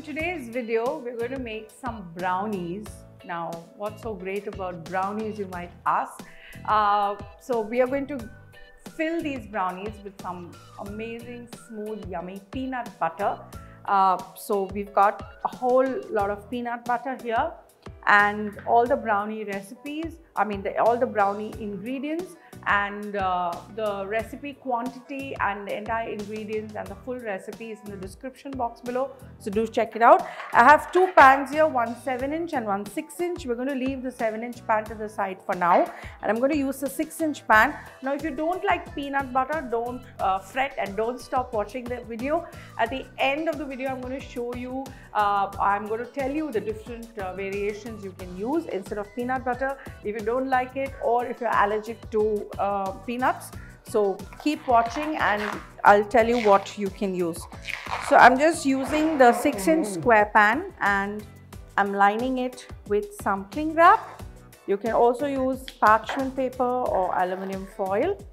today's video, we're going to make some brownies. Now, what's so great about brownies, you might ask? So we are going to fill these brownies with some amazing, smooth, yummy peanut butter. So we've got a whole lot of peanut butter here, and all the brownie recipes, all the brownie ingredients, and the recipe quantity and the entire ingredients and the full recipe is in the description box below, so do check it out. I have two pans here, one 7-inch and one 6-inch. We're going to leave the 7-inch pan to the side for now, and I'm going to use the 6-inch pan. Now if you don't like peanut butter, don't fret and don't stop watching the video. At the end of the video, I'm going to show you, I'm going to tell you the different variations you can use instead of peanut butter if you don't like it, or if you're allergic to peanuts. So keep watching and I'll tell you what you can use. So I'm just using the 6-inch square pan and I'm lining it with some cling wrap. You can also use parchment paper or aluminum foil.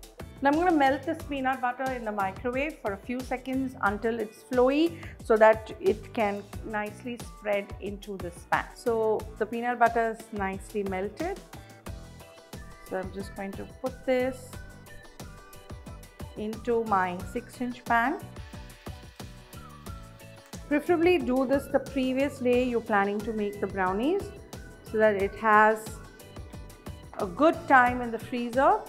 Now I'm going to melt this peanut butter in the microwave for a few seconds until it's flowy, so that it can nicely spread into this pan. So the peanut butter is nicely melted. So I'm just going to put this into my 6-inch pan. Preferably do this the previous day you're planning to make the brownies, so that it has a good time in the freezer.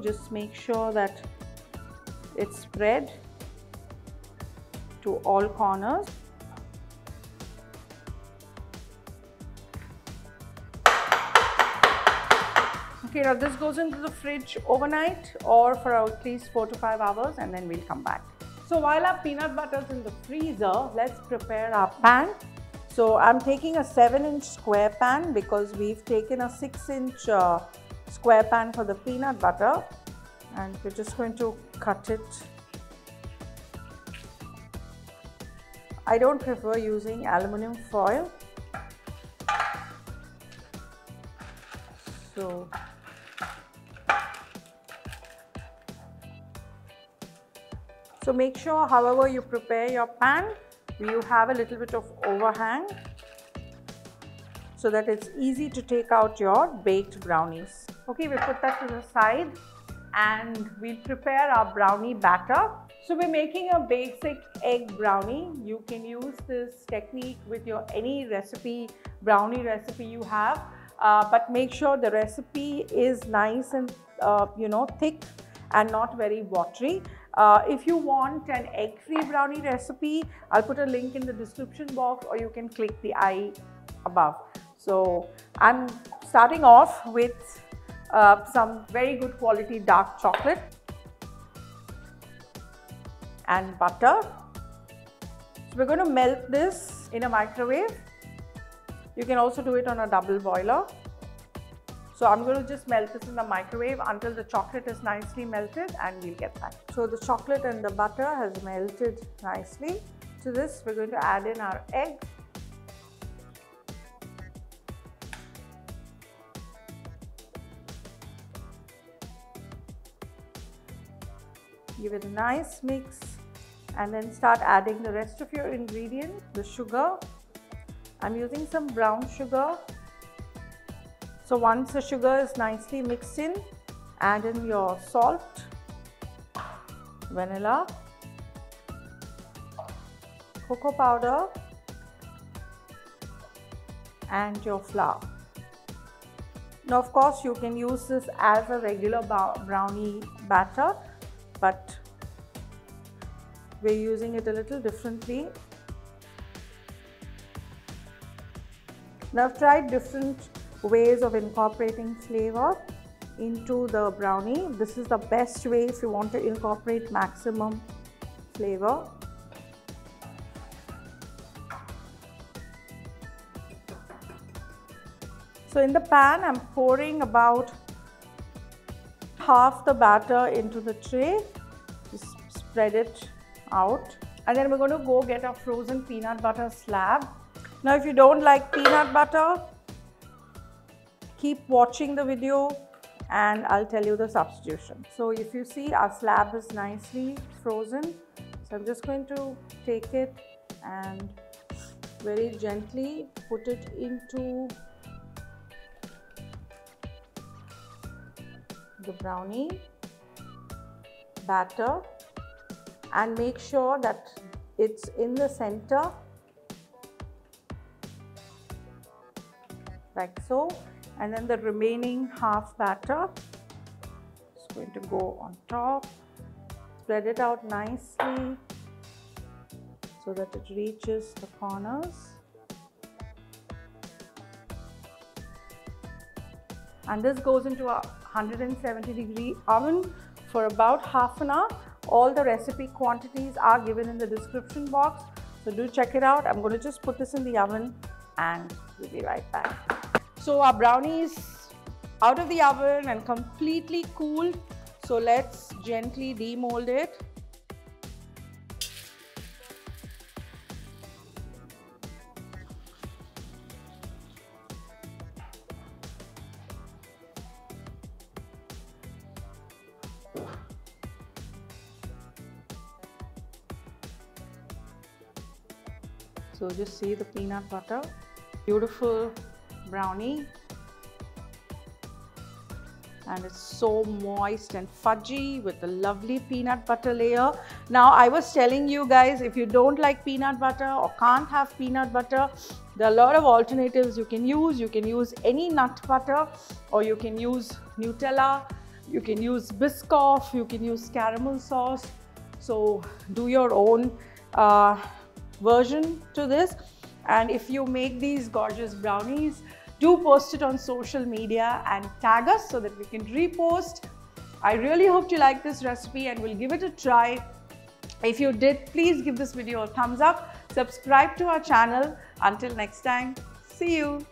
Just make sure that it's spread to all corners. Okay, now this goes into the fridge overnight or for at least 4 to 5 hours, and then we'll come back. So while our peanut butter is in the freezer, let's prepare our pan. So I'm taking a 7-inch square pan because we've taken a 6-inch square pan for the peanut butter, and we're just going to cut it. I don't prefer using aluminum foil. So make sure, however you prepare your pan, you have a little bit of overhang so that it's easy to take out your baked brownies. Okay, we put that to the side and we'll prepare our brownie batter. So we're making a basic egg brownie. You can use this technique with your any recipe, brownie recipe you have, but make sure the recipe is nice and thick and not very watery. If you want an egg-free brownie recipe, I'll put a link in the description box, or you can click the I above. So I'm starting off with some very good quality dark chocolate and butter. So we're going to melt this in a microwave. You can also do it on a double boiler. So I'm going to just melt this in the microwave until the chocolate is nicely melted, and we'll get back. So the chocolate and the butter has melted nicely. To this, we're going to add in our egg. Give it a nice mix and then start adding the rest of your ingredients. The sugar. I'm using some brown sugar. So once the sugar is nicely mixed in, add in your salt, vanilla, cocoa powder and your flour. Now of course you can use this as a regular brownie batter, but we're using it a little differently. Now I've tried different ways of incorporating flavor into the brownie. This is the best way if you want to incorporate maximum flavor. So in the pan, I'm pouring about half the batter into the tray. Just spread it out, and then we're going to go get a frozen peanut butter slab. Now if you don't like peanut butter, keep watching the video and I'll tell you the substitution. So if you see, our slab is nicely frozen. So I'm just going to take it and very gently put it into the brownie batter and make sure that it's in the center like so, and then the remaining half batter is going to go on top. Spread it out nicely so that it reaches the corners. And this goes into a 170-degree oven for about half an hour. All the recipe quantities are given in the description box, so do check it out. I'm going to just put this in the oven and we'll be right back. So our brownie is out of the oven and completely cooled. So let's gently demold it. So just see the peanut butter, beautiful brownie, and it's so moist and fudgy with a lovely peanut butter layer. Now I was telling you guys, if you don't like peanut butter or can't have peanut butter, there are a lot of alternatives you can use. You can use any nut butter, or you can use Nutella, you can use Biscoff, you can use caramel sauce. So do your own version to this. And if you make these gorgeous brownies, do post it on social media and tag us so that we can repost. I really hope you like this recipe and will give it a try. If you did, please give this video a thumbs up, subscribe to our channel. Until next time, see you.